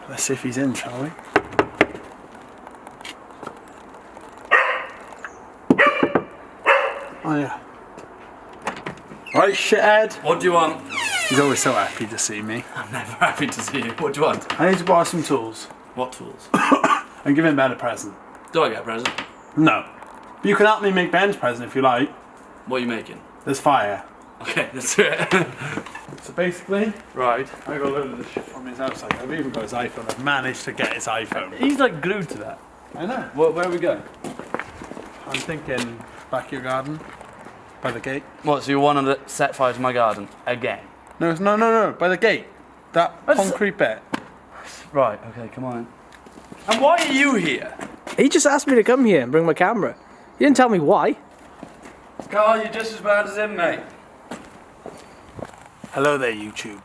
Let's see if he's in, shall we? Oh yeah. Right, shithead. What do you want? He's always so happy to see me. I'm never happy to see you. What do you want? I need to borrow some tools. What tools? And give him Ben a present. Do I get a present? No. But you can help me make Ben's present if you like. What are you making? There's fire. Okay, let's do it. So basically, Right. I got a load of this shit from his house. Like, I've even got his iPhone. I've managed to get his iPhone. He's like glued to that. I know. Where are we going? I'm thinking back your garden, by the gate. What, so you want to set fire to my garden? Again? No, by the gate. That concrete bit. Right, okay, come on. And why are you here? He just asked me to come here and bring my camera. He didn't tell me why. Carl, you're just as bad as him, mate. Hello there, YouTube.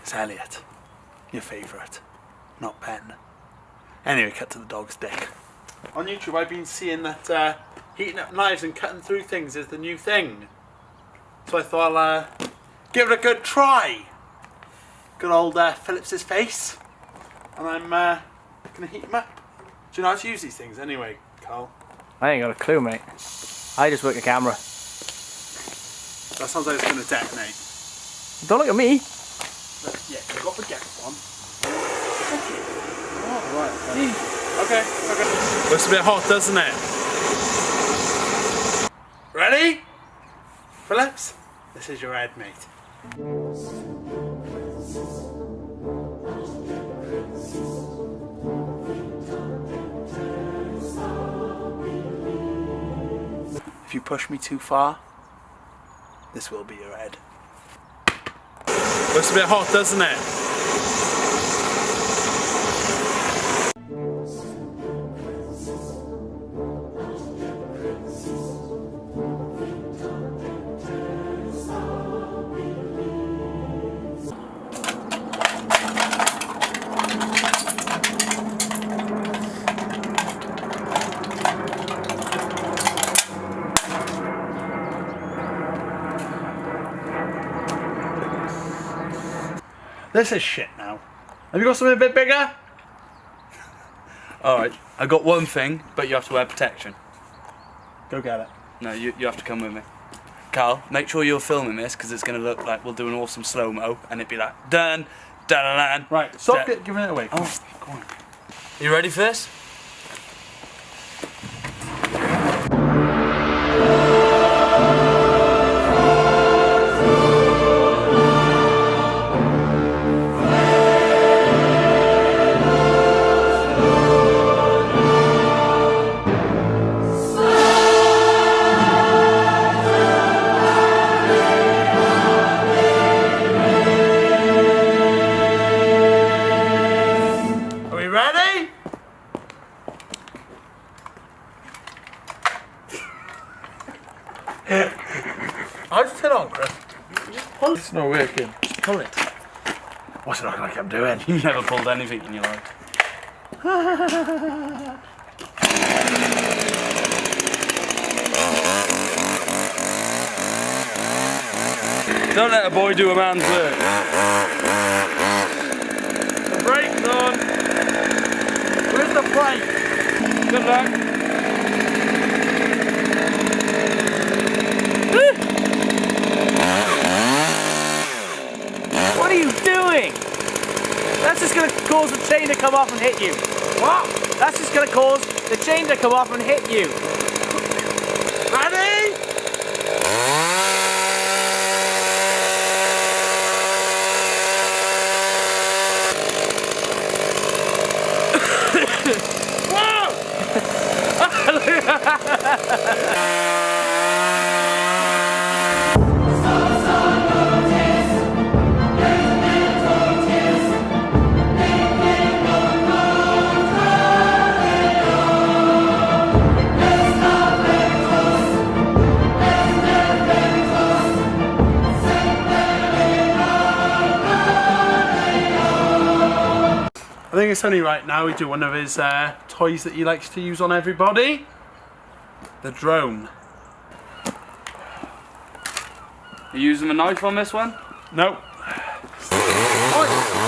It's Elliot. Your favourite. Not Ben. Anyway, cut to the dog's dick. On YouTube, I've been seeing that heating up knives and cutting through things is the new thing. So I thought I'll give it a good try. Good old Phillips's face. And I'm going to heat him up. Do you know how to use these things anyway, Carl? I ain't got a clue, mate. I just work the camera. That sounds like it's going to detonate. Don't look at me. Yeah, you've got the gas on. Oh, right. Okay. Looks a bit hot, doesn't it? Ready? Phillips, this is your head, mate. If you push me too far, this will be your head. Looks a bit hot, doesn't it? This is shit now. Have you got something a bit bigger? Alright, I got one thing, but you have to wear protection. Go get it. No, you have to come with me. Carl, make sure you're filming this, because it's going to look like we'll do an awesome slow-mo, and it'd be like, dun, dun, dun. Right, stop giving it away. Oh, go on. You ready for this? I'll just turn it on, Chris. Just pull it. It's not working. Just pull it. What's it looking like I'm doing? You never pulled anything in your life. Don't let a boy do a man's work. The brake's on. Where's the brake? Good luck. What are you doing? That's just gonna cause the chain to come off and hit you. What? That's just gonna cause the chain to come off and hit you. Ready? I think it's only right now we do one of his toys that he likes to use on everybody. The drone. Are you using a knife on this one? Nope. Oh.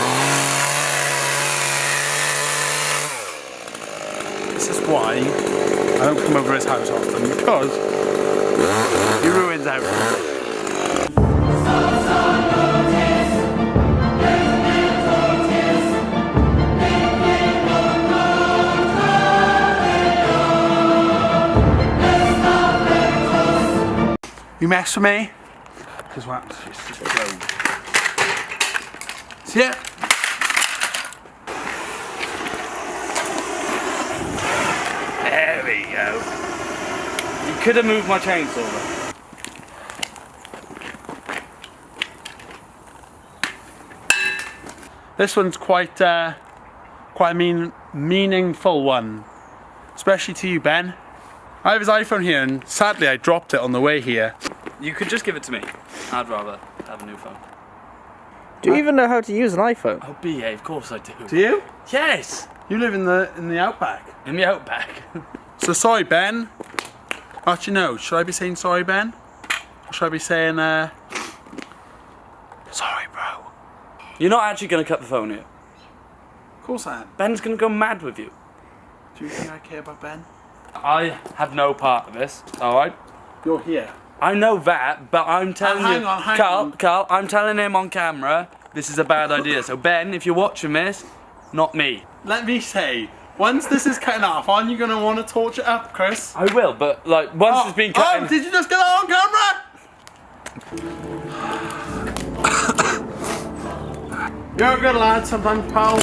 why I don't come over his house often, because he ruins everything. You mess with me? Because what happens? It's just blown. See it? There we go. You could have moved my chainsaw though. This one's quite a meaningful one, especially to you, Ben. I have his iPhone here, and sadly I dropped it on the way here. You could just give it to me. I'd rather have a new phone. Do you even know how to use an iPhone? Oh, BA, of course I do. Do you? Yes! You live in the outback. In the outback. So sorry, Ben. Actually, no. Should I be saying sorry, Ben? Or should I be saying sorry, bro? You're not actually going to cut the phone here. Of course I am. Ben's going to go mad with you. Do you think I care about Ben? I have no part of this, alright? You're here. I know that, but I'm telling hang you, on. Carl, I'm telling him on camera, this is a bad idea. So Ben, if you're watching this, not me. Let me say, once this is cutting off, aren't you gonna want to torch it up, Chris? I will, but like once it's been cut. Oh, did you just get that on camera? You're a good lad sometimes, pal.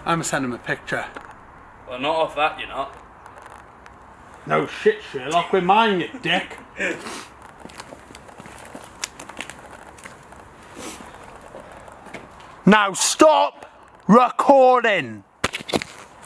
I'm gonna send him a picture. Well, not off that, you're not. No shit, Sherlock, we're mine, you dick. Now stop recording.